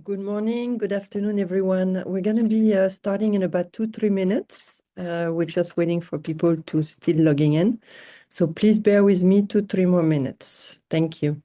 Good morning, good afternoon, everyone. We're going to be starting in about 2-3 minutes. We're just waiting for people to still logging in. So please bear with me 2-3 more minutes. Thank you.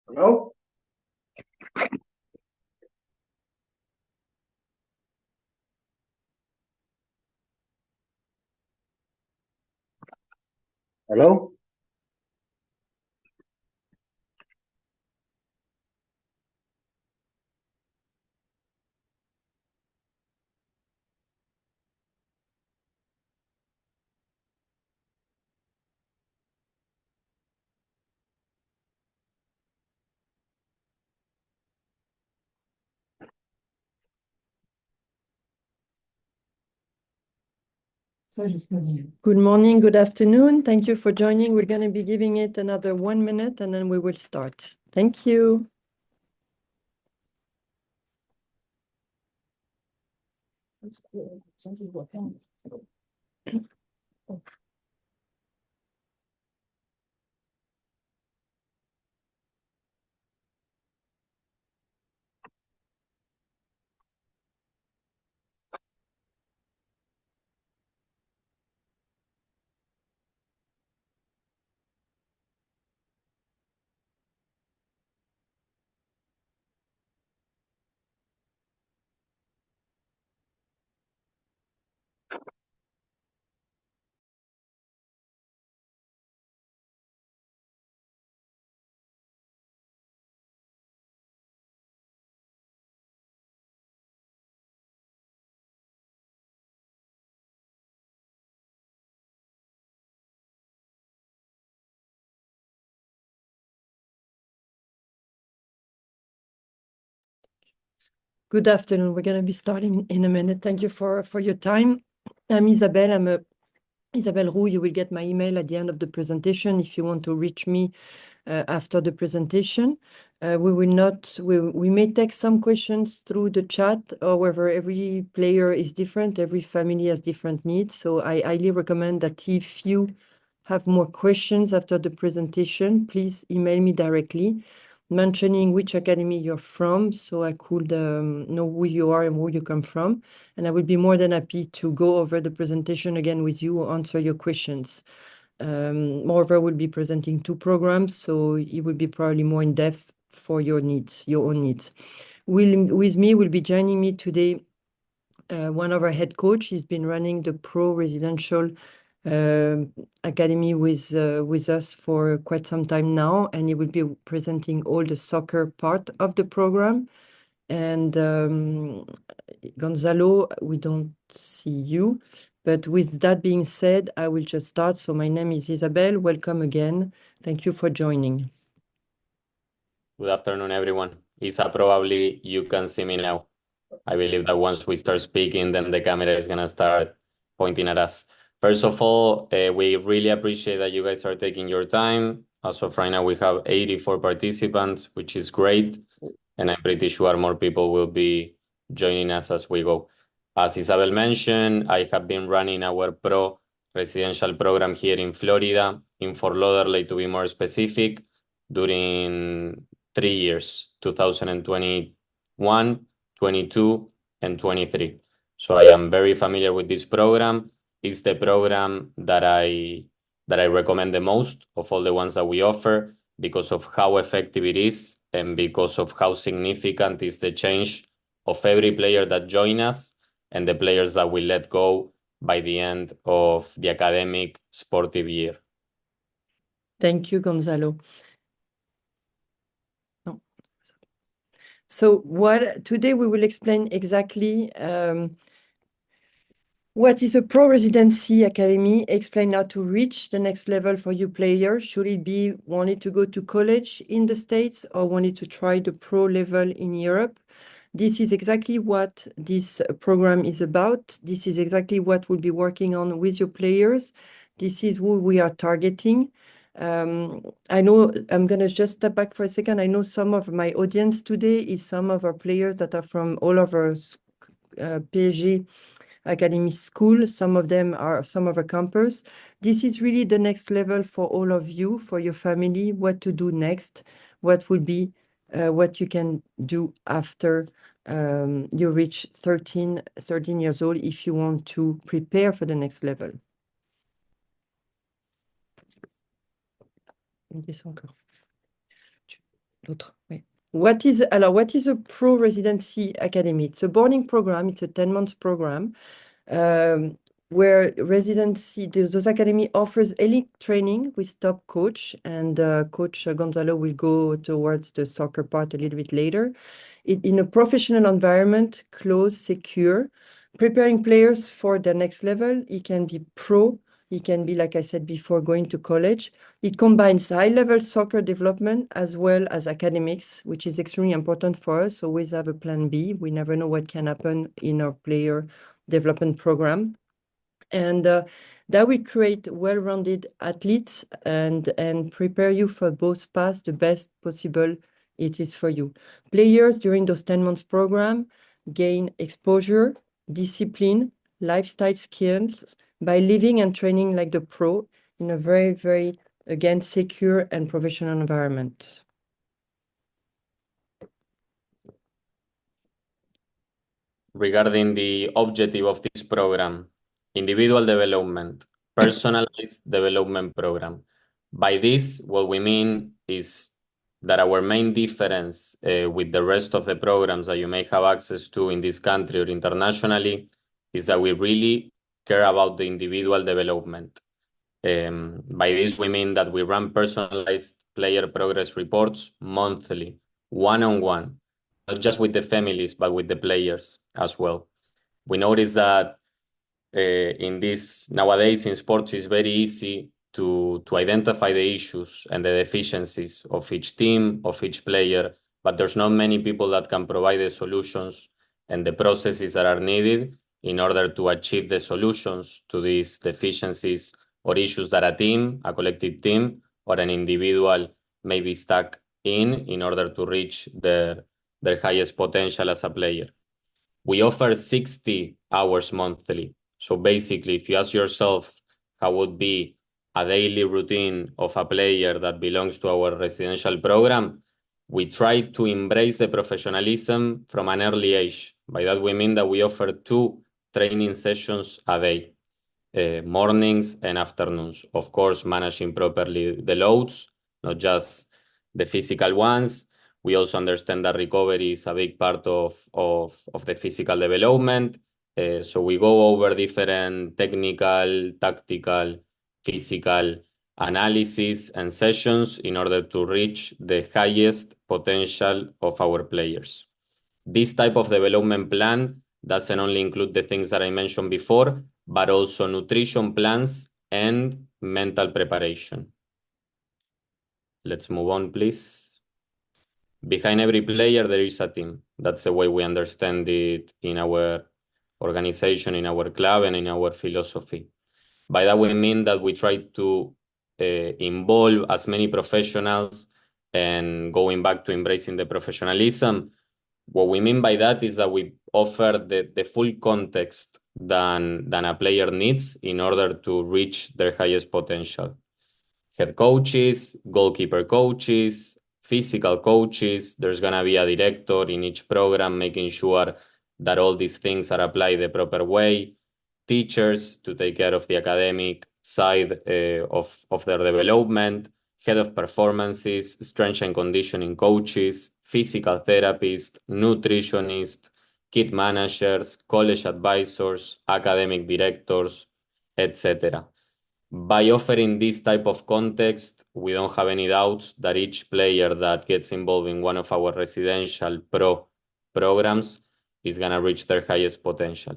Hello? Hello? Good morning, good afternoon. Thank you for joining. We're going to be giving it another 1 minute and then we will start. Thank you. Good afternoon. We're going to be starting in a minute. Thank you for your time. I'm Isabelle. I'm Isabelle Roux. You will get my email at the end of the presentation if you want to reach me after the presentation. We may take some questions through the chat. However, every player is different. Every family has different needs. So I highly recommend that if you have more questions after the presentation, please email me directly, mentioning which academy you're from, so I could know who you are and where you come from. And I would be more than happy to go over the presentation again with you or answer your questions. Moreover, we'll be presenting 2 programs, so it will be probably more in depth for your needs, your own needs. With me will be joining me today one of our head coach. He's been running the pro residential academy with us for quite some time now, and he will be presenting all the soccer part of the program. And Gonzalo, we don't see you, but with that being said, I will just start. So my name is Isabelle. Welcome again. Thank you for joining. Good afternoon, everyone. Isa, probably you can see me now. I believe that once we start speaking, then the camera is going to start pointing at us. First of all, we really appreciate that you guys are taking your time. As of right now, we have 84 participants, which is great. And I'm pretty sure more people will be joining us as we go. As Isabel mentioned, I have been running our pro residential program here in Florida, in Fort Lauderdale to be more specific, during 3 years, 2021, 22, and 23. So I am very familiar with this program. It's the program that I recommend the most of all the ones that we offer because of how effective it is and because of how significant is the change of every player that join us and the players that we let go by the end of the academic sportive year. Thank you, Gonzalo. So today we will explain exactly what is a pro residency academy, explain how to reach the next level for you players. Should it be wanting to go to college in the States or wanting to try the pro level in Europe? This is exactly what this program is about. This is exactly what we'll be working on with your players. This is who we are targeting. I know I'm going to just step back for a second. I know some of my audience today is some of our players that are from all over PSG Academy School. Some of them are some of our campers. This is really the next level for all of you, for your family, what to do next, what will be what you can do after you reach 13 years old if you want to prepare for the next level. What is a pro residency academy? It's a boarding program. It's a 10-month program where residency, those academy offers elite training with top coach, and Coach Gonzalo will go towards the soccer part a little bit later. In a professional environment, close, secure, preparing players for the next level. It can be pro. It can be, like I said before, going to college. It combines high-level soccer development as well as academics, which is extremely important for us. Always have a plan B. We never know what can happen in our player development program. And that will create well-rounded athletes and prepare you for both paths, the best possible it is for you. Players during those 10 months program gain exposure, discipline, lifestyle skills by living and training like the pro in a very, very, again, secure and professional environment. Regarding the objective of this program, individual development, personalized development program. By this, what we mean is that our main difference with the rest of the programs that you may have access to in this country or internationally is that we really care about the individual development. By this, we mean that we run personalized player progress reports monthly, one-on-one, not just with the families, but with the players as well. We notice that in this nowadays in sports, it's very easy to identify the issues and the deficiencies of each team, of each player, but there's not many people that can provide the solutions and the processes that are needed in order to achieve the solutions to these deficiencies or issues that a team, a collective team, or an individual may be stuck in order to reach their highest potential as a player. We offer 60 hours monthly. So basically, if you ask yourself how would be a daily routine of a player that belongs to our residential program, we try to embrace the professionalism from an early age. By that, we mean that we offer 2 training sessions a day, mornings and afternoons. Of course, managing properly the loads, not just the physical ones. We also understand that recovery is a big part of the physical development. So we go over different technical, tactical, physical analysis and sessions in order to reach the highest potential of our players. This type of development plan doesn't only include the things that I mentioned before, but also nutrition plans and mental preparation. Let's move on, please. Behind every player, there is a team. That's the way we understand it in our organization, in our club, and in our philosophy. By that, we mean that we try to involve as many professionals, and going back to embracing the professionalism, what we mean by that is that we offer the full context than a player needs in order to reach their highest potential. Head coaches, goalkeeper coaches, physical coaches. There's going to be a director in each program making sure that all these things are applied the proper way. Teachers to take care of the academic side of their development, head of performances, strength and conditioning coaches, physical therapists, nutritionists, kid managers, college advisors, academic directors, etc. By offering this type of context, we don't have any doubts that each player that gets involved in one of our residential pro programs is going to reach their highest potential.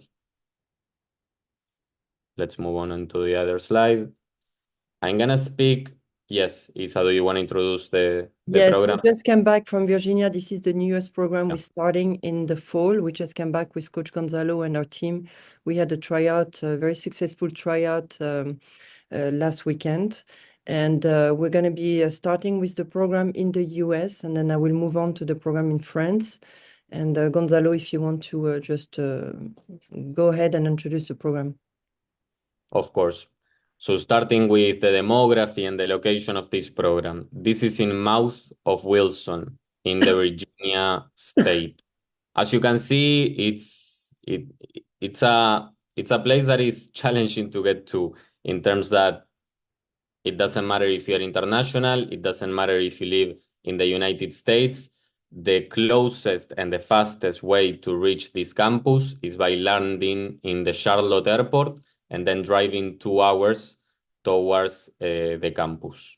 Let's move on to the other slide. I'm going to speak. Yes, Isa, do you want to introduce the Yes, program? we just came back from Virginia. This is the newest program we're starting in the fall. We just came back with Coach Gonzalo and our team. We had a tryout, a very successful tryout last weekend. And we're going to be starting with the program in the US, and then I will move on to the program in France. And Gonzalo, if you want to just go ahead and introduce the program. Of course. So starting with the demography and the location of this program. This is in Mouth of Wilson in the Virginia state. As you can see, it's a place that is challenging to get to, in terms that it doesn't matter if you're international, it doesn't matter if you live in the United States. The closest and the fastest way to reach this campus is by landing in the Charlotte airport and then driving 2 hours towards the campus.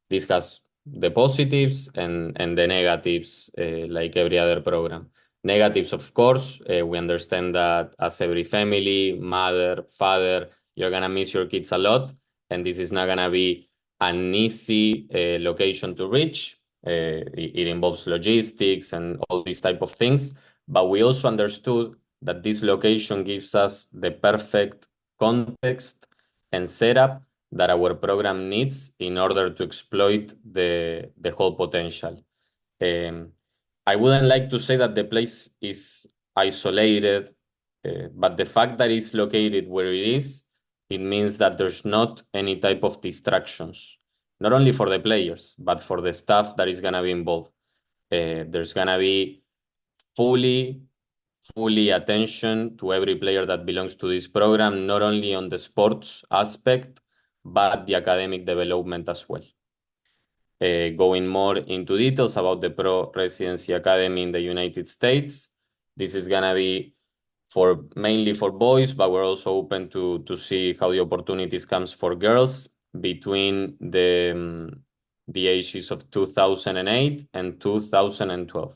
This has the positives and the negatives, like every other program. Negatives, of course, we understand that as every family, mother, father, you're going to miss your kids a lot, and this is not going to be an easy location to reach. It involves logistics and all these type of things, but we also understood that this location gives us the perfect context and setup that our program needs in order to exploit the whole potential. I wouldn't like to say that the place is isolated, but the fact that it's located where it is, it means that there's not any type of distractions, not only for the players, but for the staff that is going to be involved. There's going to be fully attention to every player that belongs to this program, not only on the sports aspect, but the academic development as well. Going more into details about the Pro Residency Academy in the United States, this is going to be mainly for boys, but we're also open to see how the opportunities comes for girls between the ages of 2008 and 2012.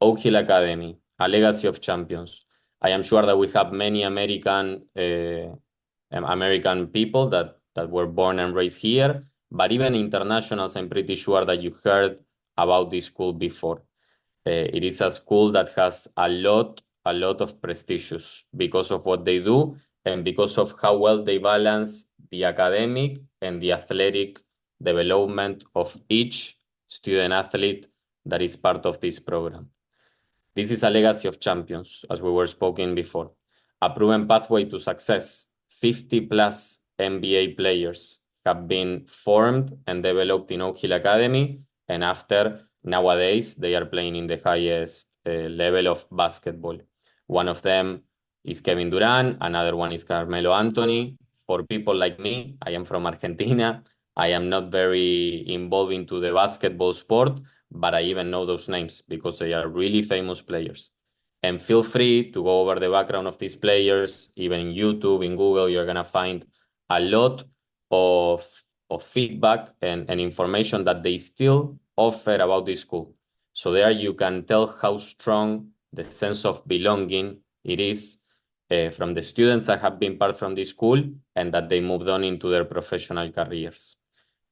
Oak Hill Academy, a legacy of champions. I am sure that we have many American people that were born and raised here, but even internationals, I'm pretty sure that you heard about this school before. It is a school that has a lot a lot of prestigious because of what they do and because of how well they balance the academic and the athletic development of each student athlete that is part of this program. This is a legacy of champions, as we were speaking before, a proven pathway to success. 50 plus NBA players have been formed and developed in Oak Hill Academy, and after nowadays they are playing in the highest level of basketball. One of them is Kevin Durant, another one is Carmelo Anthony. For people like me, I am from Argentina. I am not very involved into the basketball sport, but I even know those names because they are really famous players. And feel free to go over the background of these players, even in YouTube, in Google, you're gonna find a lot of, of feedback and information that they still offer about this school. So there you can tell how strong the sense of belonging it is from the students that have been part from this school and that they moved on into their professional careers.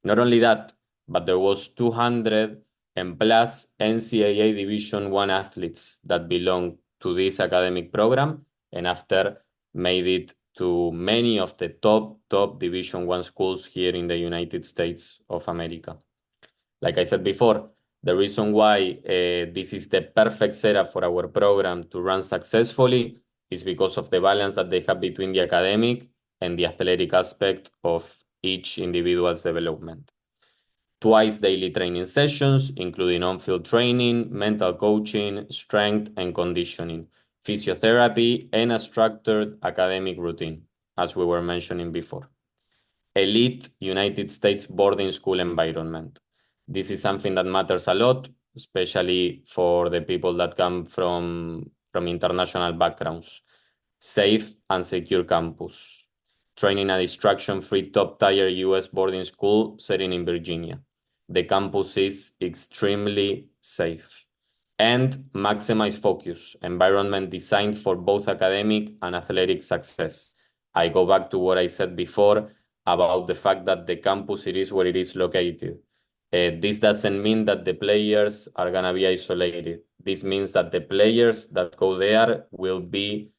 Not only that, but there was 200 and plus NCAA Division I athletes that belong to this academic program and after made it to many of the top Division I schools here in the United States of America. Like I said before, the reason why this is the perfect setup for our program to run successfully is because of the balance that they have between the academic and the athletic aspect of each individual's development. Twice daily training sessions, including on-field training, mental coaching, strength and conditioning, physiotherapy, and a structured academic routine, as we were mentioning before. Elite United States boarding school environment. This is something that matters a lot, especially for the people that come from international backgrounds. Safe and secure campus. Training a distraction-free top-tier US boarding school setting in Virginia. The campus is extremely safe. And maximize focus, environment designed for both academic and athletic success. I go back to what I said before about the fact that the campus, it is where it is located. This doesn't mean that the players are going to be isolated. This means that the players that go there will be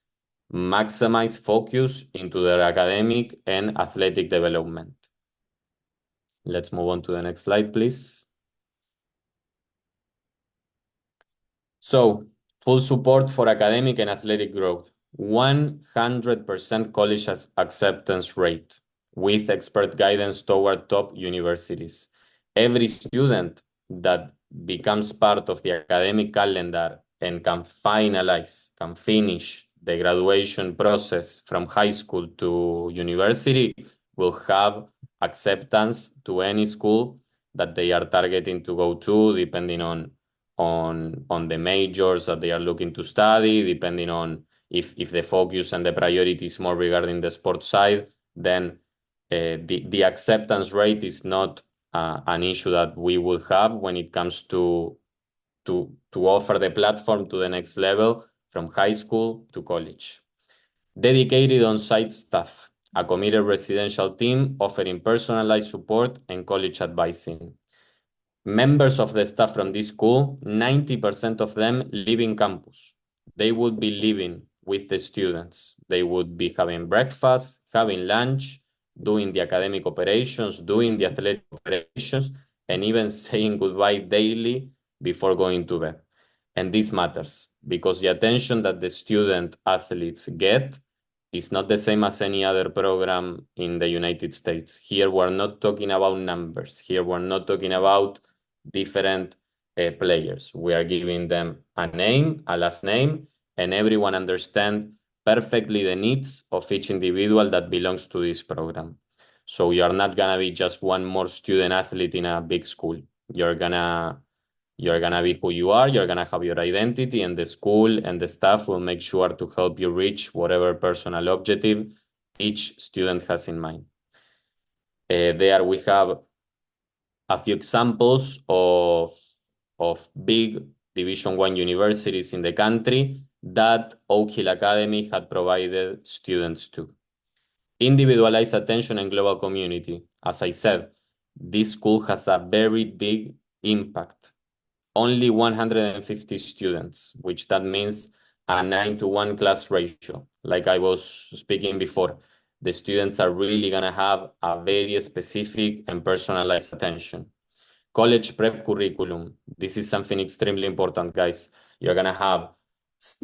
maximize focus into their academic and athletic development. Let's move on to the next slide, please. So, full support for academic and athletic growth. 100% college acceptance rate with expert guidance toward top universities. Every student that becomes part of the academic calendar and can finish the graduation process from high school to university will have acceptance to any school that they are targeting to go to, depending on the majors that they are looking to study, depending on if the focus and the priority is more regarding the sports side, then the acceptance rate is not an issue that we will have when it comes to offer the platform to the next level from high school to college. Dedicated on-site staff, a committed residential team offering personalized support and college advising. Members of the staff from this school, 90% of them live in campus. They would be living with the students. They would be having breakfast, having lunch, doing the academic operations, doing the athletic operations, and even saying goodbye daily before going to bed. And this matters because the attention that the student athletes get is not the same as any other program in the United States. Here, we're not talking about numbers. Here, we're not talking about different players. We are giving them a name, a last name, and everyone understands perfectly the needs of each individual that belongs to this program. So you are not gonna be just one more student athlete in a big school. You're gonna be who you are, you're gonna have your identity, and the school and the staff will make sure to help you reach whatever personal objective each student has in mind. There we have a few examples of big Division I universities in the country that Oak Hill Academy had provided students to. Individualized attention and global community. As I said, this school has a very big impact. Only 150 students, which that means a 9-to-1 class ratio. Like I was speaking before, the students are really going to have a very specific and personalized attention. College prep curriculum. This is something extremely important, guys. You're going to have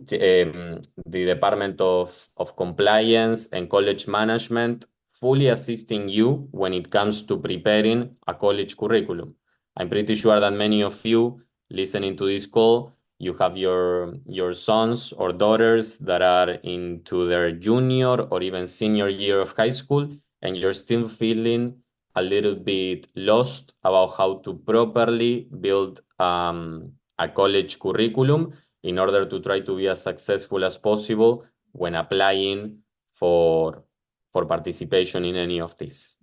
the Department of Compliance and College Management fully assisting you when it comes to preparing a college curriculum. I'm pretty sure that many of you listening to this call, you have your sons or daughters that are into their junior or even senior year of high school, and you're still feeling a little bit lost about how to properly build a college curriculum in order to try to be as successful as possible when applying for, for participation in any of these.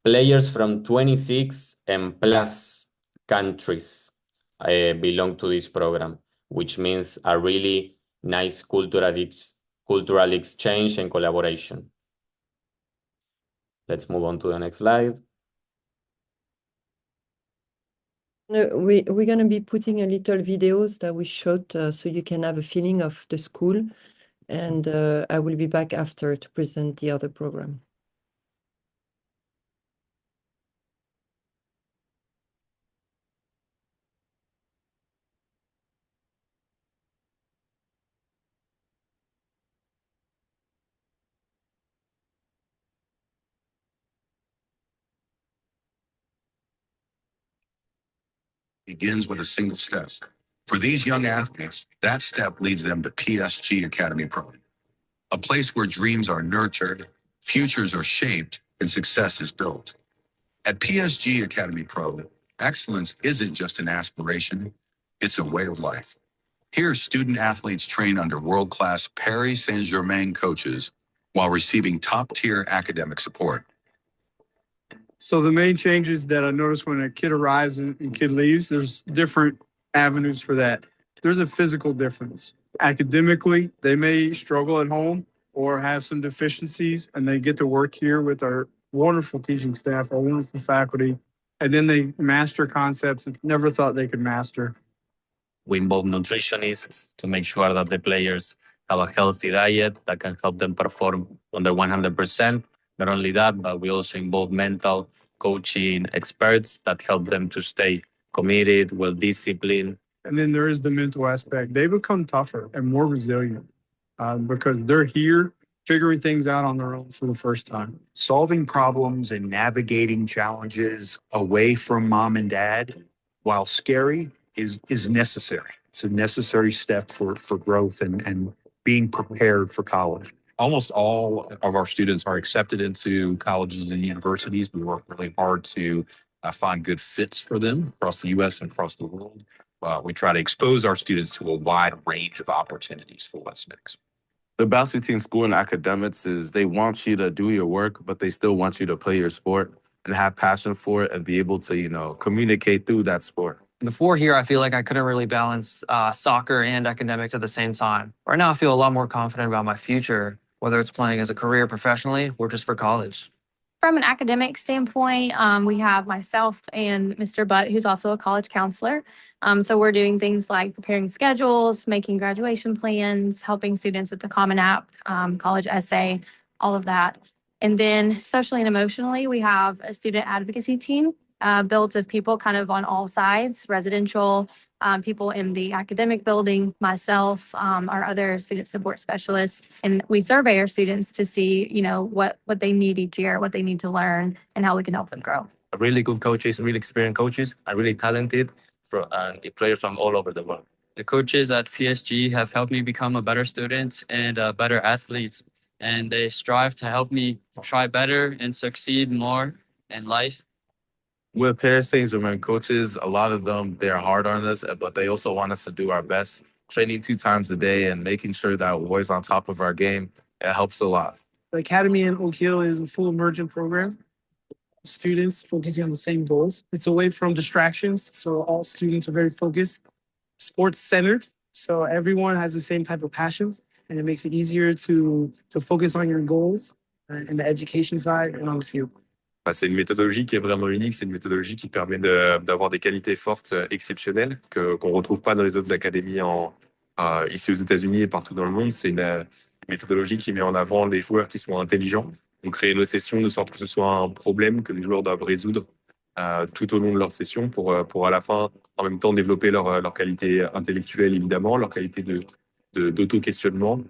Players from 26 and plus countries belong to this program, which means a really nice cultural exchange and collaboration. Let's move on to the next slide. We're going to be putting a little videos that we shot so you can have a feeling of the school. And I will be back after to present the other program. Begins with a single step. For these young athletes, that step leads them to PSG Academy Pro, a place where dreams are nurtured, futures are shaped, and success is built. At PSG Academy Pro, excellence isn't just an aspiration, it's a way of life. Here, student athletes train under world-class Paris Saint-Germain coaches while receiving top-tier academic support. So the main changes that I notice when a kid arrives and kid leaves, there's different avenues for that. There's a physical difference. Academically, they may struggle at home or have some deficiencies, and they get to work here with our wonderful teaching staff, our wonderful faculty, and then they master concepts that never thought they could master. We involve nutritionists to make sure that the players have a healthy diet that can help them perform on their 100%. Not only that, but we also involve mental coaching experts that help them to stay committed, well-disciplined. And then there is the mental aspect. They become tougher and more resilient because they're here figuring things out on their own for the first time. Solving problems and navigating challenges away from mom and dad, while scary, is necessary. It's a necessary step for growth and being prepared for college. Almost all of our students are accepted into colleges and universities. We work really hard to find good fits for them across the U.S. and across the world. We try to expose our students to a wide range of opportunities for West Phoenix. The balance between school and academics is they want you to do your work, but they still want you to play your sport and have passion for it and be able to, communicate through that sport. Before here, I feel like I couldn't really balance soccer and academics at the same time. Right now, I feel a lot more confident about my future, whether it's playing as a career professionally or just for college. From an academic standpoint, we have myself and Mr. Butt, who's also a college counselor. So we're doing things like preparing schedules, making graduation plans, helping students with the Common App, college essay, all of that. And then socially and emotionally, we have a student advocacy team built of people kind of on all sides, residential, people in the academic building, myself, our other student support specialists. And we survey our students to see, what they need each year, what they need to learn, and how we can help them grow. Really good coaches, really experienced coaches, and really talented players from all over the world. The coaches at PSG have helped me become a better student and a better athlete. And they strive to help me try better and succeed more in life. With Paris Saint-Germain coaches, a lot of them, they're hard on us, but they also want us to do our best. Training 2 times a day and making sure that we're always on top of our game, it helps a lot. The Academy in Oak Hill is a full immersion program. Students focusing on the same goals. It's away from distractions, so all students are very focused, sports-centered, so everyone has the same type of passions, and it makes it easier to focus on your goals in the education side and on the field. C'est une méthodologie qui est vraiment unique. C'est une méthodologie qui permet d'avoir des qualités fortes exceptionnelles qu'on ne retrouve pas dans les autres académies en ici aux États-Unis et partout dans le monde. C'est une méthodologie qui met en avant les joueurs qui sont intelligents. On crée nos sessions de sorte que ce soit un problème que les joueurs doivent résoudre tout au long de leur session pour à la fin, en même temps, développer leur qualité intellectuelle, évidemment, leur qualité d'auto-questionnement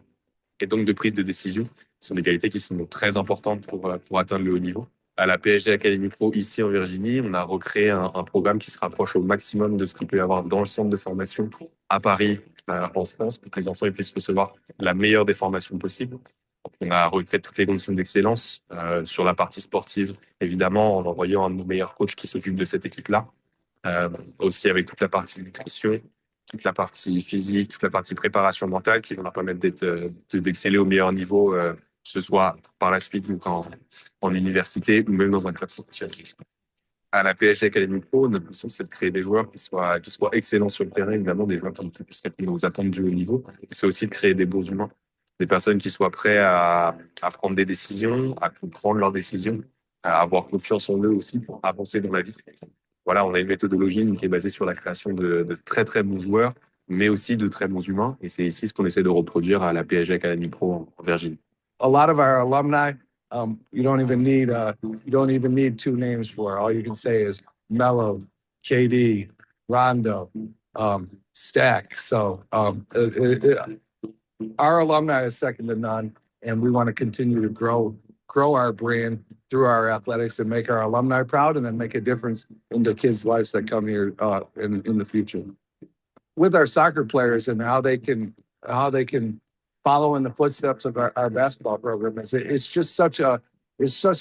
et donc de prise de décision. Ce sont des qualités qui sont très importantes pour atteindre le haut niveau. À la PSG Academy Pro, ici en Virginie, on a recréé un programme qui se rapproche au maximum de ce qu'il peut y avoir dans le centre de formation à Paris, en France, pour que les enfants puissent recevoir la meilleure des formations possibles. On a recréé toutes les conditions d'excellence sur la partie sportive, évidemment, en envoyant un de nos meilleurs coachs qui s'occupe de cette équipe-là. Aussi avec toute la partie nutrition, toute la partie physique, toute la partie préparation mentale qui va leur permettre d'exceller au meilleur niveau, que ce soit par la suite ou en université ou même dans un club professionnel. À la PSG Academy Pro, notre mission, c'est de créer des joueurs qui soient excellents sur le terrain, évidemment, des joueurs qui puissent répondre aux attentes du haut niveau. Et c'est aussi de créer des beaux humains, des personnes qui soient prêts à prendre des décisions, à comprendre leurs décisions, à avoir confiance en eux aussi pour avancer dans la vie. Voilà, on a une méthodologie qui est basée sur la création de très, très bons joueurs, mais aussi de très bons humains. Et c'est ici ce qu'on essaie de reproduire à la PSG Academy Pro en Virginie. A lot of our alumni, you don't even need two names for. All you can say is Melo, KD, Rondo, Stack. So our alumni is second to none, and we want to continue to grow our brand through our athletics and make our alumni proud, and then make a difference in the kids' lives that come here in the future. With our soccer players and how they can follow in the footsteps of our basketball program, it's just such a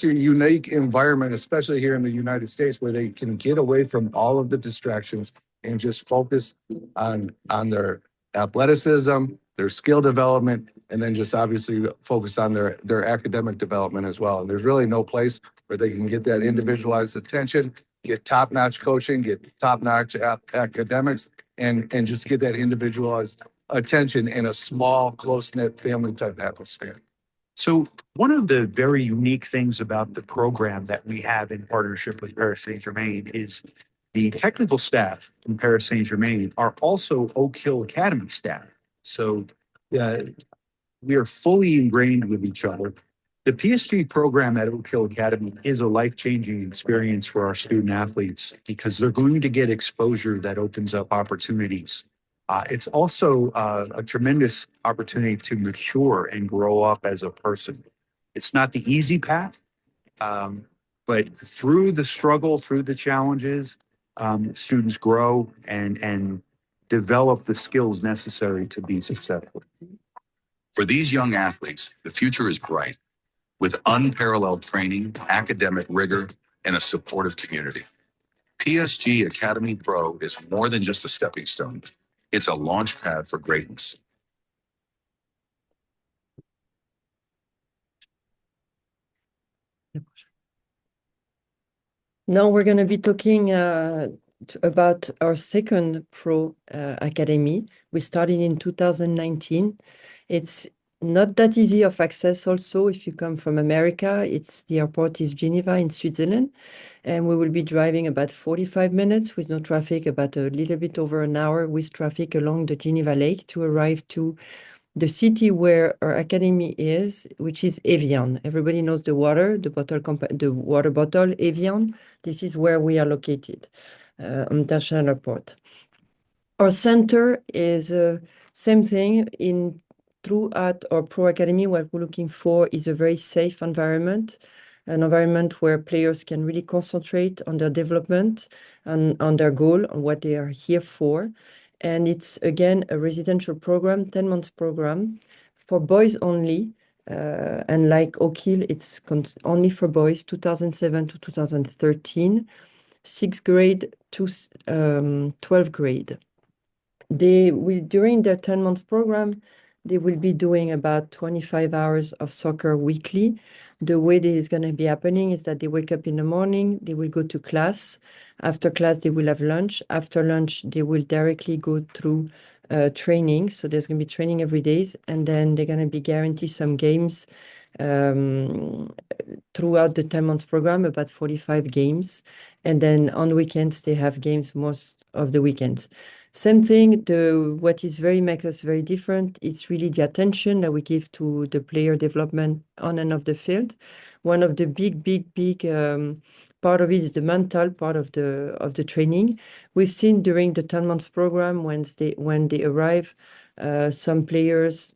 unique environment, especially here in the United States, where they can get away from all of the distractions and just focus on their athleticism, their skill development, and then just obviously focus on their academic development as well. And there's really no place where they can get that individualized attention, get top-notch coaching, get top-notch academics, and just get that individualized attention in a small, close-knit family-type atmosphere. So one of the very unique things about the program that we have in partnership with Paris Saint-Germain is the technical staff in Paris Saint-Germain are also Oak Hill Academy staff. So we are fully ingrained with each other. The PSG program at Oak Hill Academy is a life-changing experience for our student athletes because they're going to get exposure that opens up opportunities. It's also a tremendous opportunity to mature and grow up as a person. It's not the easy path, but through the struggle, through the challenges, students grow and develop the skills necessary to be successful. For these young athletes, the future is bright. With unparalleled training, academic rigor, and a supportive community. PSG Academy Pro is more than just a stepping stone. It's a launch pad for greatness. Now we're going to be talking about our second Pro Academy. We started in 2019. It's not that easy of access also if you come from America. The airport is Geneva in Switzerland, and we will be driving about 45 minutes with no traffic, about a little bit over an hour with traffic along the Geneva Lake to arrive to the city where our academy is, which is Evian. Everybody knows the water bottle, Evian. This is where we are located on International Airport. Our center is same thing throughout our Pro Academy. What we're looking for is a very safe environment, an environment where players can really concentrate on their development and on their goal, on what they are here for. And it's, again, a residential program, 10-month program for boys only. And like Oak Hill, it's only for boys, 2007 to 2013, 6th grade to 12th grade. During their 10-month program, they will be doing about 25 hours of soccer weekly. The way this is going to be happening is that they wake up in the morning, they will go to class. After class, they will have lunch. After lunch, they will directly go through training. So there's going to be training every day. And then they're going to be guaranteed some games throughout the 10-month program, about 45 games. And then on weekends, they have games most of the weekends. Same thing, what is very make us very different, it's really the attention that we give to the player development on and off the field. One of the big part of it is the mental part of the training. We've seen during the 10 months program when they arrive, some players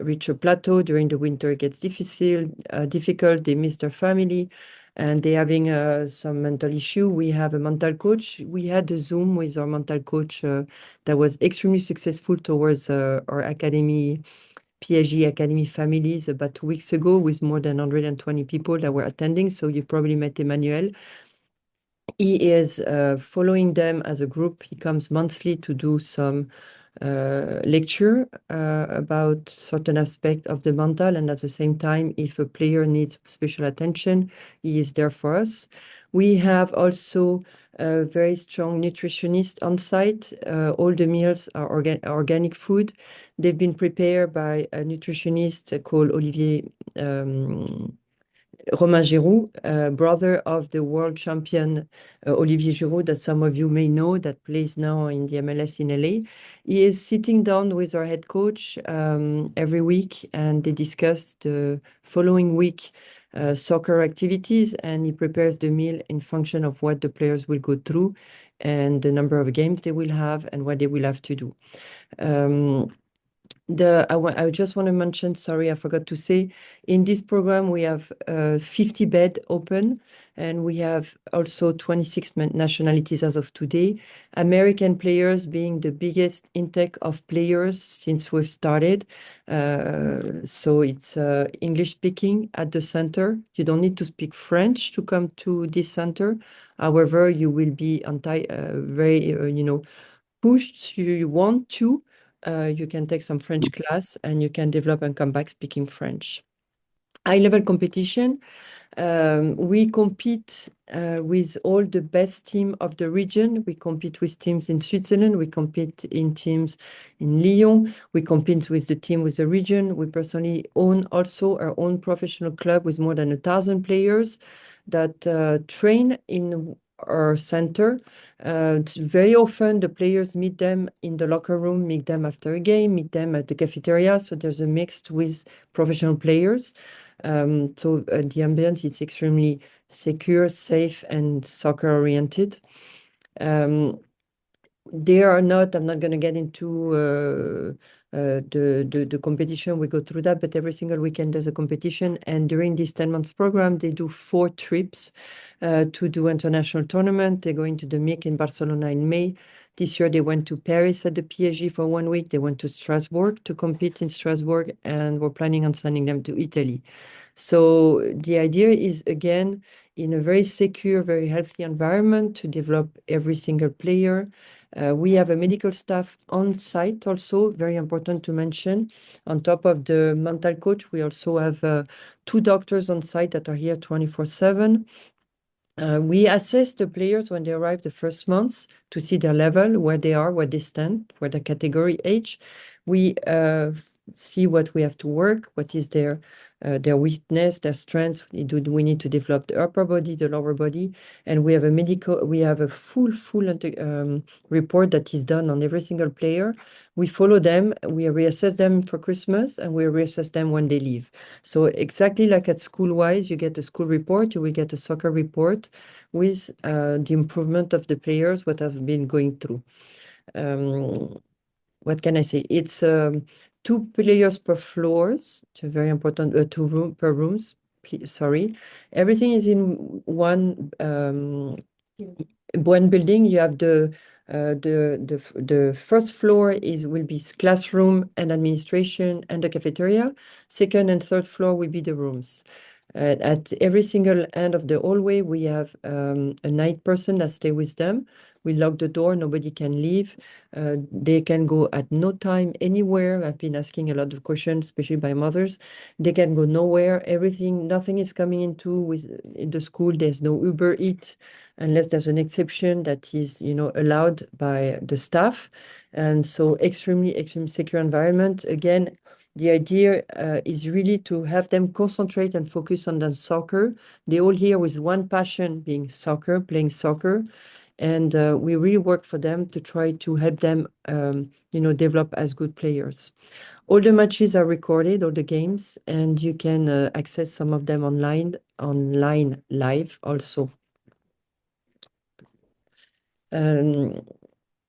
reach a plateau. During the winter, it gets difficult. They miss their family, and they're having some mental issue. We have a mental coach. We had a Zoom with our mental coach that was extremely successful towards our academy, PSG Academy families about 2 weeks ago, with more than 120 people that were attending. So you probably met Emmanuel. He is following them as a group. He comes monthly to do some lecture about certain aspects of the mental, and at the same time, if a player needs special attention, he is there for us. We have also a very strong nutritionist on site. All the meals are organic food. They've been prepared by a nutritionist called Olivier Romain Giroud, brother of the world champion Olivier Giroud, that some of you may know, that plays now in the MLS in LA. He is sitting down with our head coach every week, and they discuss the following week soccer activities, and he prepares the meal in function of what the players will go through and the number of games they will have and what they will have to do. I just want to mention, sorry, I forgot to say, in this program, we have 50 beds open, and we have also 26 nationalities as of today. American players being the biggest intake of players since we've started. So it's English speaking at the center. You don't need to speak French to come to this center. However, you will be very, pushed. You want to. You can take some French class, and you can develop and come back speaking French. High-level competition. We compete with all the best team of the region. We compete with teams in Switzerland. We compete in teams in Lyon. We compete with the team with the region. We personally own also our own professional club with more than 1,000 players that train in our center. Very often the players meet them in the locker room, meet them after a game, meet them at the cafeteria. So there's a mix with professional players. So the ambience is extremely secure, safe, and soccer oriented. There are not, I'm not going to get into the competition. We go through that, but every single weekend there's a competition. And during this 10 months program, they do 4 trips to do international tournament. They're going to the MIC in Barcelona in May. This year they went to Paris at the PSG for 1 week. They went to Strasbourg to compete in Strasbourg, and we're planning on sending them to Italy. So the idea is, again, in a very secure, very healthy environment to develop every single player. We have a medical staff on site also, very important to mention. On top of the mental coach, we also have 2 doctors on site that are here 24/7. We assess the players when they arrive the first months to see their level, where they are, where they stand, where the category age. We see what we have to work, what is their weakness, their strengths. We need to develop the upper body, the lower body, and we have a full report that is done on every single player. We follow them, we reassess them for Christmas, and we reassess them when they leave. So exactly like at school-wise, you get a school report, you will get a soccer report with the improvement of the players, what have been going through. What can I say? It's 2 players per floors. It's very important. 2 room per rooms. Sorry, everything is in one building. You have the first floor will be classroom and administration and the cafeteria. Second and third floor will be the rooms. At every single end of the hallway, we have a night person that stay with them. We lock the door, nobody can leave. They can go at no time anywhere. I've been asking a lot of questions, especially by mothers. They can go nowhere. Nothing is coming in the school. There's no Uber Eats unless there's an exception that is, allowed by the staff. And so extremely secure environment. Again, the idea is really to have them concentrate and focus on the soccer. They all here with one passion, being soccer, playing soccer. And we really work for them to try to help them, develop as good players. All the matches are recorded, all the games, and you can access some of them online live also.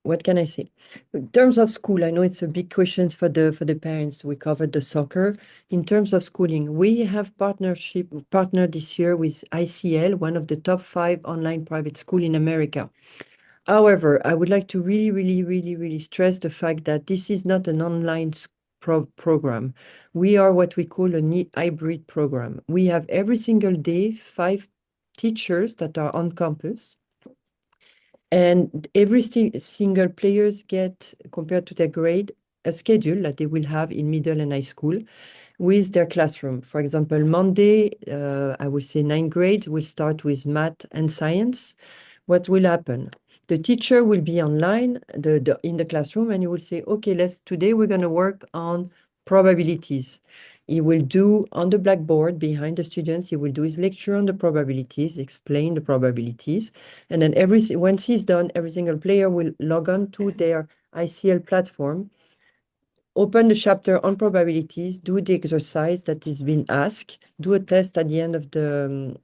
What can I say? In terms of school, I know it's a big question for the parents. We covered the soccer. In terms of schooling, we have partnered this year with ICL, one of the top 5 online private school in America. However, I would like to really stress the fact that this is not an online program. We are what we call a hybrid program. We have every single day 5 teachers that are on campus. And every single players get, compared to their grade, a schedule that they will have in middle and high school with their classroom. For example, Monday, I would say 9th grade, will start with math and science. What will happen? The teacher will be online in the classroom, and he will say, okay, today we're going to work on probabilities. He will do on the blackboard behind the students, he will do his lecture on the probabilities, explain the probabilities. And then once he's done, every single player will log on to their ICL platform, open the chapter on probabilities, do the exercise that is being asked, do a test at the end of the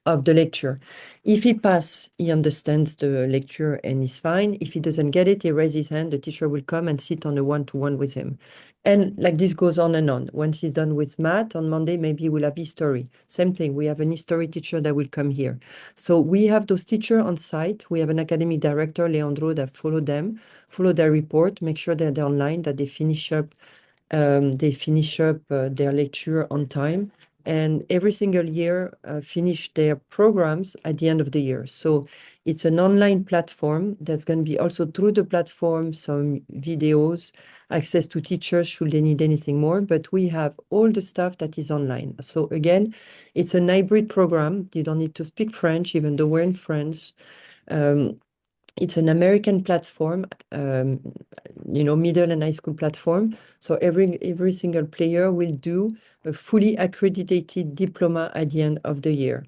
lecture. If he passes, he understands the lecture and is fine. If he doesn't get it, he raises his hand. The teacher will come and sit on a one-to-one with him. And like this goes on and on. Once he's done with math, on Monday, maybe we'll have history. Same thing. We have an history teacher that will come here. So we have those teachers on site. We have an academic director, Leandro, that follow their report, make sure that they're online, that they finish up their lecture on time, and every single year finish their programs at the end of the year. So it's an online platform. There's going to be also through the platform some videos, access to teachers should they need anything more, but we have all the stuff that is online. So again, it's a hybrid program. You don't need to speak French, even though we're in France. It's an American platform, middle and high school platform. So every single player will do a fully accredited diploma at the end of the year.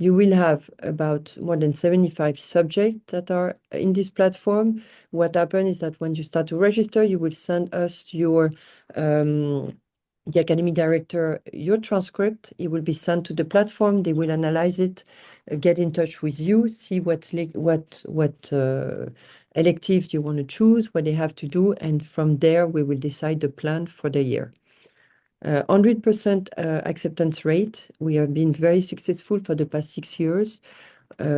You will have about more than 75 subjects that are in this platform. What happens is that when you start to register, you will send us the academic director, your transcript. It will be sent to the platform. They will analyze it, get in touch with you, see what electives you want to choose, what they have to do, and from there we will decide the plan for the year. 100% acceptance rate. We have been very successful for the past 6 years.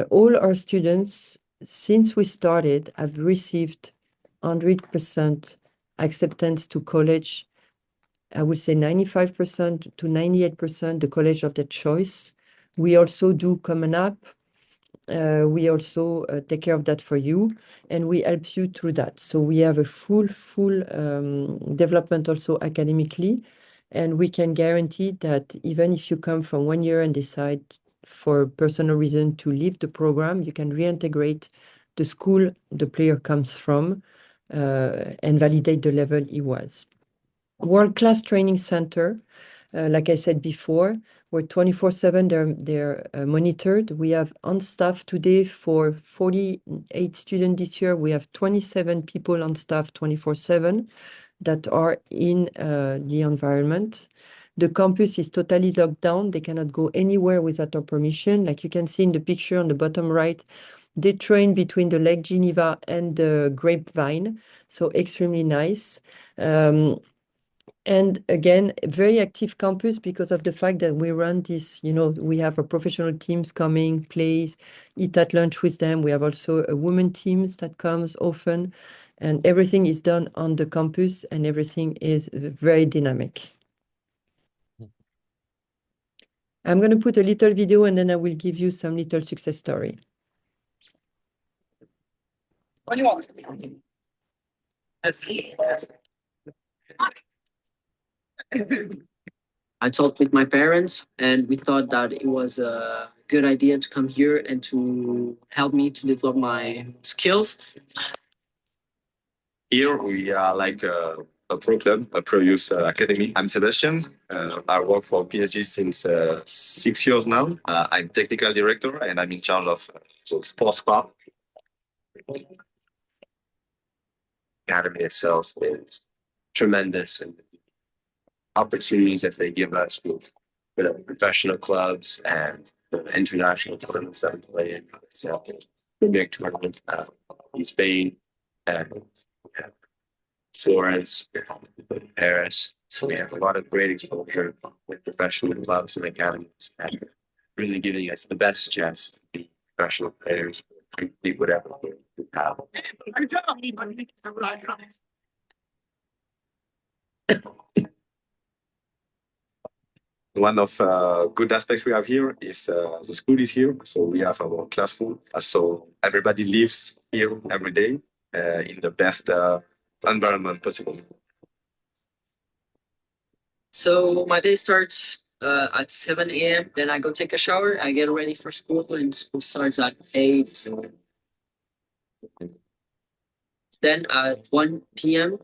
All our students, since we started, have received 100% acceptance to college. I would say 95% to 98%, the college of their choice. We also do Common App. We also take care of that for you, and we help you through that. So we have a full development also academically, and we can guarantee that even if you come from 1 year and decide for personal reason to leave the program, you can reintegrate the school the player comes from and validate the level he was. World-class training center. Like I said before, we're 24/7, they're monitored. We have on staff today for 48 students this year. We have 27 people on staff 24/7 that are in the environment. The campus is totally locked down. They cannot go anywhere without our permission. Like you can see in the picture on the bottom right, they train between the Lake Geneva and the Grapevine. So extremely nice. And again, very active campus because of the fact that we run this, we have a professional teams coming, plays, eat at lunch with them. We have also a women teams that comes often, and everything is done on the campus and everything is very dynamic. I'm going to put a little video and then I will give you some little success story. What do you want? I talked with my parents and we thought that it was a good idea to come here and to help me to develop my skills. Here we are like a pro club, a pro youth academy. I'm Sebastian. I work for PSG since 6 years now. I'm technical director and I'm in charge of the sports part. academy itself is tremendous, and opportunities that they give us with professional clubs and the international tournaments that we play in. So big tournaments in Spain and Florence, Paris. So we have a lot of great exposure with professional clubs and academies, and really giving us the best chance to be professional players, be whatever we have. One of good aspects we have here is the school is here, so we have our classroom. So everybody lives here every day in the best environment possible. So my day starts at 7 a.m. Then I go take a shower. I get ready for school, and school starts at 8. Then at 1 p.m.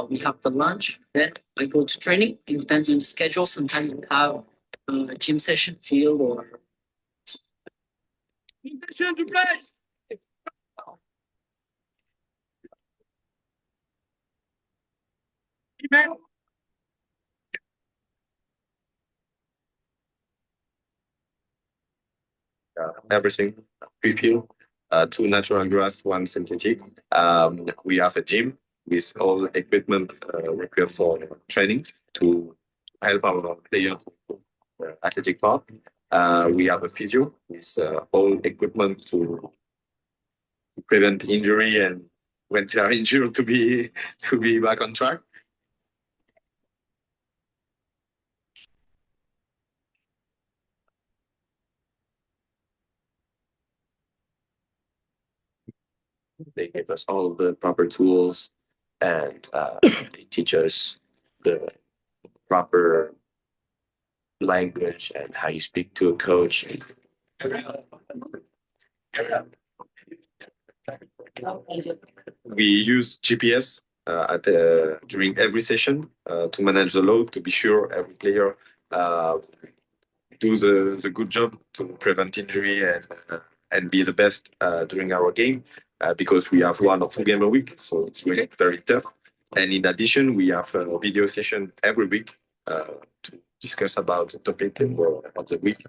We have the lunch. Then I go to training. It depends on the schedule. Sometimes we have a gym session, field, or everything pre-field, 2 natural grass, 1 synthetic. We have a gym with all equipment required for training to help our player athletic part. We have a physio with all equipment to prevent injury and when they are injured to be back on track. They give us all the proper tools and they teach us the proper language and how you speak to a coach. We use GPS during every session to manage the load, to be sure every player do the good job to prevent injury and be the best during our game because we have 1 or 2 games a week, so it's really very tough. And in addition, we have a video session every week to discuss about the topic of the week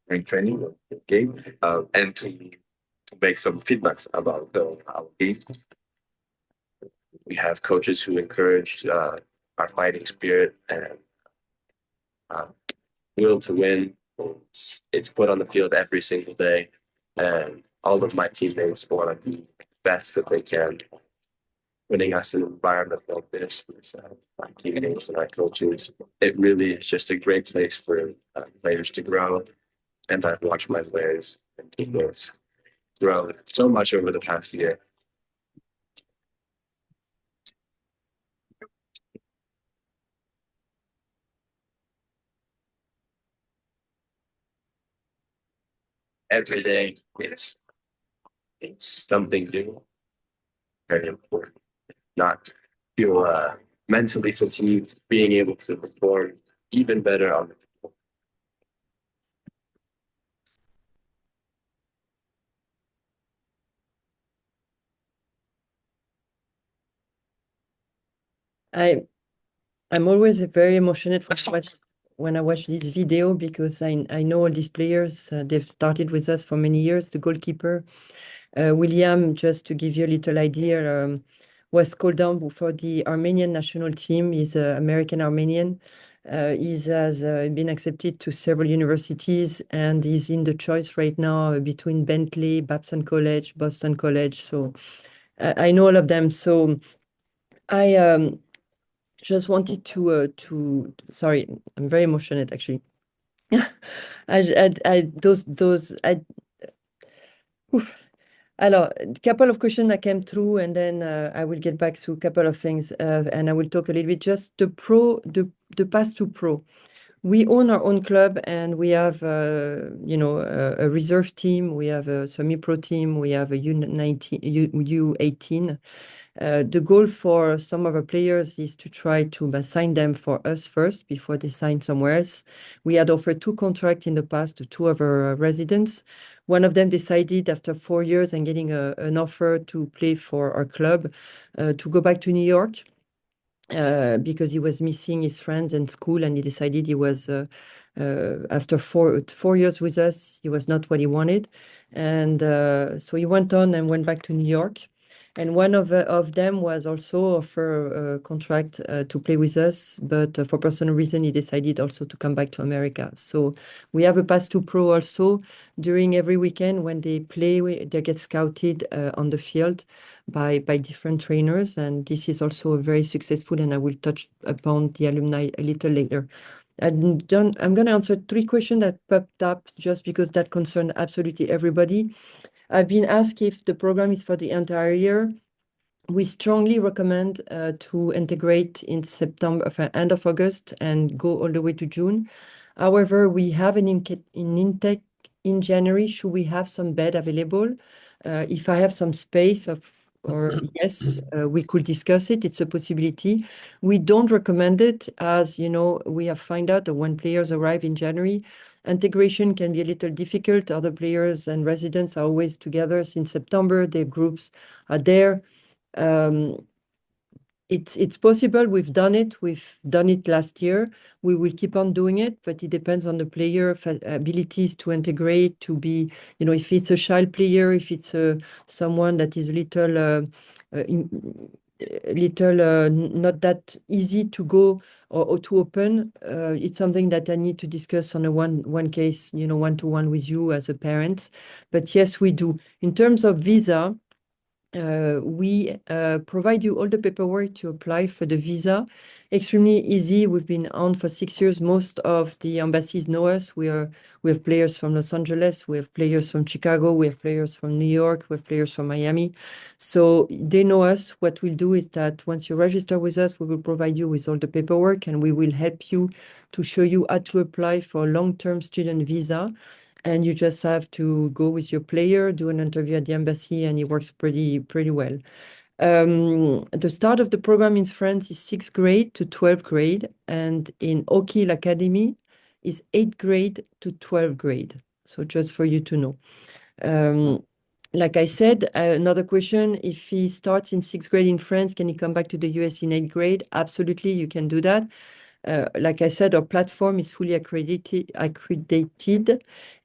during training or game and to make some feedbacks about our game. We have coaches who encourage our fighting spirit and will to win. It's put on the field every single day, and all of my teammates want to be the best that they can. Winning us an environment like this with my teammates and our coaches, it really is just a great place for players to grow. And I've watched my players and teammates grow so much over the past year. Every day, it's something new, very important. Not feel mentally fatigued, being able to perform even better on the field. I'm always very emotional when I watch this video because I know all these players. They've started with us for many years. The goalkeeper, William, just to give you a little idea, was called down for the Armenian national team. He's American Armenian. He has been accepted to several universities and he's in the choice right now between Bentley, Babson College, Boston College. So I know all of them. So I just wanted to sorry, I'm very emotional actually. Oof. Alors, a couple of questions that came through, and then I will get back to a couple of things, and I will talk a little bit just the path to pro. we own our own club, and we have, a reserve team. We have a semi-pro team. We have a U19, U18. The goal for some of our players is to try to sign them for us first before they sign somewhere else. We had offered 2 contracts in the past to 2 of our residents. One of them decided after 4 years and getting an offer to play for our club to go back to New York because he was missing his friends and school, and he decided he was after 4 years with us, he was not what he wanted, and so he went on and went back to New York. And one of them was also offer a contract to play with us, but for personal reason, he decided also to come back to America. So we have a pass to pro also. During every weekend when they play, they get scouted on the field by different trainers, and this is also very successful, and I will touch upon the alumni a little later. I'm going to answer 3 questions that popped up just because that concern absolutely everybody. I've been asked if the program is for the entire year. We strongly recommend to integrate in September, end of August, and go all the way to June. However, we have an intake in January. Should we have some bed available? If I have some space yes, we could discuss it. It's a possibility. We don't recommend it, as you know, we have found out that when players arrive in January, integration can be a little difficult. Other players and residents are always together since September. Their groups are there. It's possible. We've done it last year. We will keep on doing it, but it depends on the player abilities to integrate, to be, if it's a shy player, if it's someone that is not that easy to go or to open. It's something that I need to discuss on a one case, one-to-one with you as a parent. But yes, we do. In terms of visa, we provide you all the paperwork to apply for the visa. Extremely easy. We've been on for 6 years. Most of the embassies know us. We have players from Los Angeles. We have players from Chicago. We have players from New York. We have players from Miami. So they know us. What we'll do is that once you register with us, we will provide you with all the paperwork, and we will help you to show you how to apply for a long-term student visa. And you just have to go with your player, do an interview at the embassy, and it works pretty well. The start of the program in France is 6th grade to 12th grade, and in Oak Hill Academy is 8th grade to 12th grade. So just for you to know. Like I said, another question, if he starts in 6th grade in France, can he come back to the US in 8th grade? Absolutely, you can do that. Like I said, our platform is fully accredited,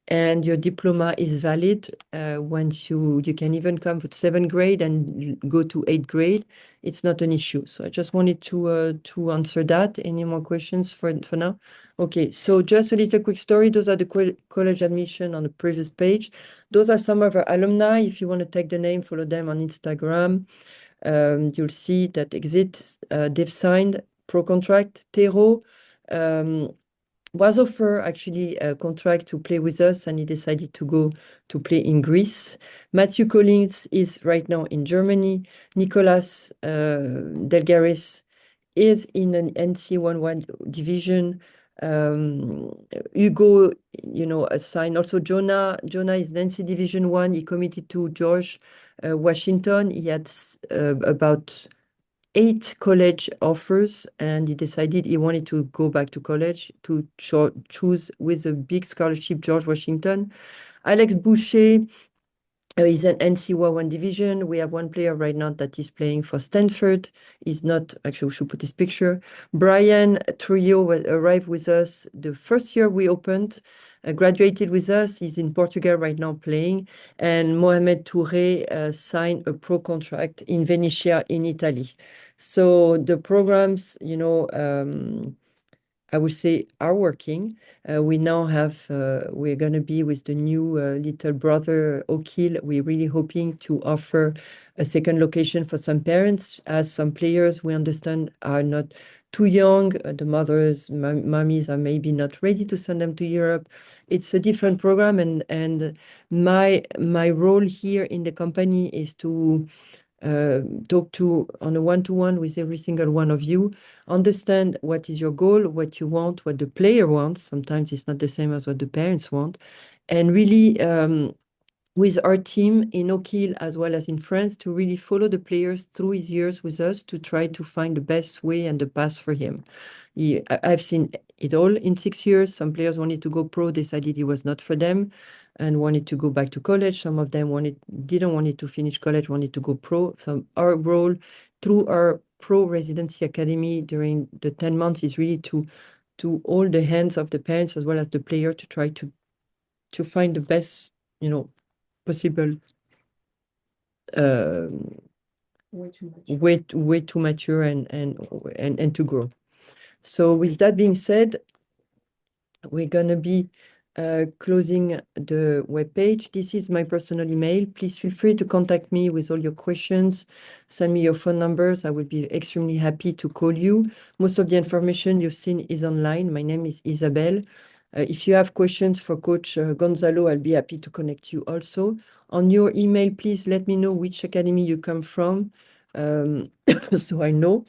and your diploma is valid once you can even come for 7th grade and go to 8th grade. It's not an issue. So I just wanted to answer that. Any more questions for now? Okay, so just a little quick story. Those are the college admission on the previous page. Those are some of our alumni. If you want to take the name, follow them on Instagram. You'll see that exists. They've signed pro contract. Tero was offered actually a contract to play with us, and he decided to go to play in Greece. Matthew Collins is right now in Germany. Nicolas Delgaris is in an NC11 division. Hugo, assigned. Also Jonah is in NC Division 1. He committed to George Washington. He had about 8 college offers, and he decided he wanted to go back to college to choose with a big scholarship, George Washington. Alex Boucher is an NC1 division. We have one player right now that is playing for Stanford. He's not, actually, we should put his picture. Brian Trio arrived with us the first year we opened, graduated with us. He's in Portugal right now playing. And Mohamed Touré signed a pro contract in Venetia in Italy. So the programs, I would say, are working. We now have, we're going to be with the new little brother, Oak Hill. We're really hoping to offer a second location for some parents, as some players, we understand, are not too young. The mothers, mummies are maybe not ready to send them to Europe. It's a different program, and my role here in the company is to talk to on a one-to-one with every single one of you, understand what is your goal, what you want, what the player wants. Sometimes it's not the same as what the parents want. And really, with our team in Oak Hill as well as in France, to really follow the players through his years with us to try to find the best way and the path for him. I've seen it all in 6 years. Some players wanted to go pro, decided it was not for them and wanted to go back to college. Some of them didn't want to finish college, wanted to go pro. So our role through our pro residency academy during the 10 months is really to hold the hands of the parents as well as the player to try to find the best, possible way to mature and to grow. So with that being said, we're gonna be closing the webpage. This is my personal email. Please feel free to contact me with all your questions. Send me your phone numbers. I would be extremely happy to call you. Most of the information you've seen is online. My name is Isabelle. If you have questions for Coach Gonzalo, I'll be happy to connect you also. On your email, please let me know which academy you come from, so I know.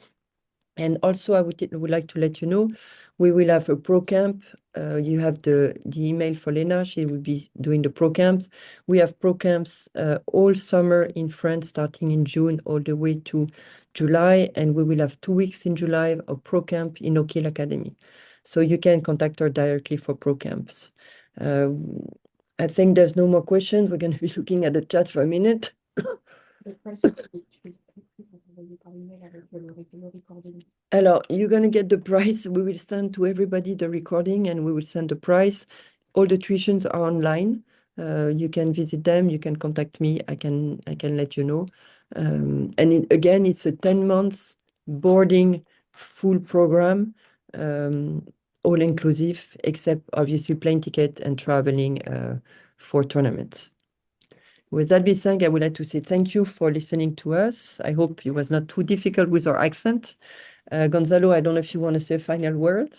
And also, I would like to let you know, we will have a pro camp. You have the email for Lena. She will be doing the pro camps. We have pro camps all summer in France, starting in June all the way to July. And we will have 2 weeks in July of pro camp in Oak Hill Academy. So you can contact her directly for pro camps. I think there's no more questions. We're going to be looking at the chat for a minute. Alors, you're going to get the price. We will send to everybody the recording and we will send the price. All the tuitions are online. You can visit them. You can contact me. I can let you know. And again, it's a 10 months boarding full program, all inclusive, except obviously plane ticket and traveling for tournaments. With that being said, I would like to say thank you for listening to us. I hope it was not too difficult with our accent. Gonzalo, I don't know if you want to say a final word.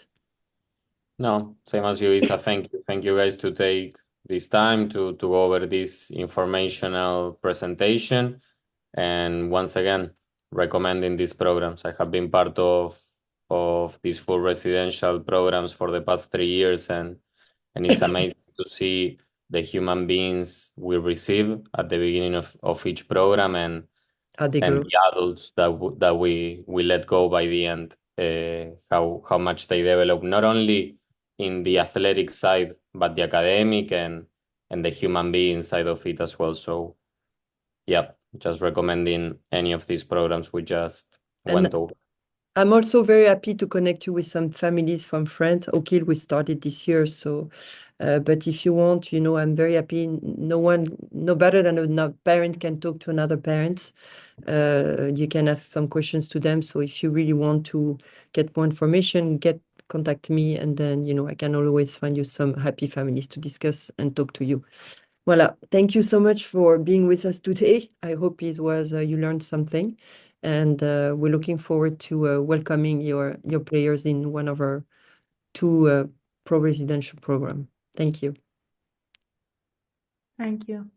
No, same as you, Isa. Thank you. Thank you guys to take this time to go over this informational presentation. And once again, recommending these programs. I have been part of these full residential programs for the past 3 years, and it's amazing to see the human beings we receive at the beginning of each program and the adults that we let go by the end, how much they develop, not only in the athletic side, but the academic and the human being side of it as well. So yeah, just recommending any of these programs we just went over. I'm also very happy to connect you with some families from France. Okay, we started this year, so but if you want, I'm very happy. No better than a parent can talk to another parent. You can ask some questions to them. So if you really want to get more information, contact me, and then I can always find you some happy families to discuss and talk to you. Voilà. Thank you so much for being with us today. I hope it was you learned something, and we're looking forward to welcoming your players in one of our 2 pro residential program. Thank you. Thank you.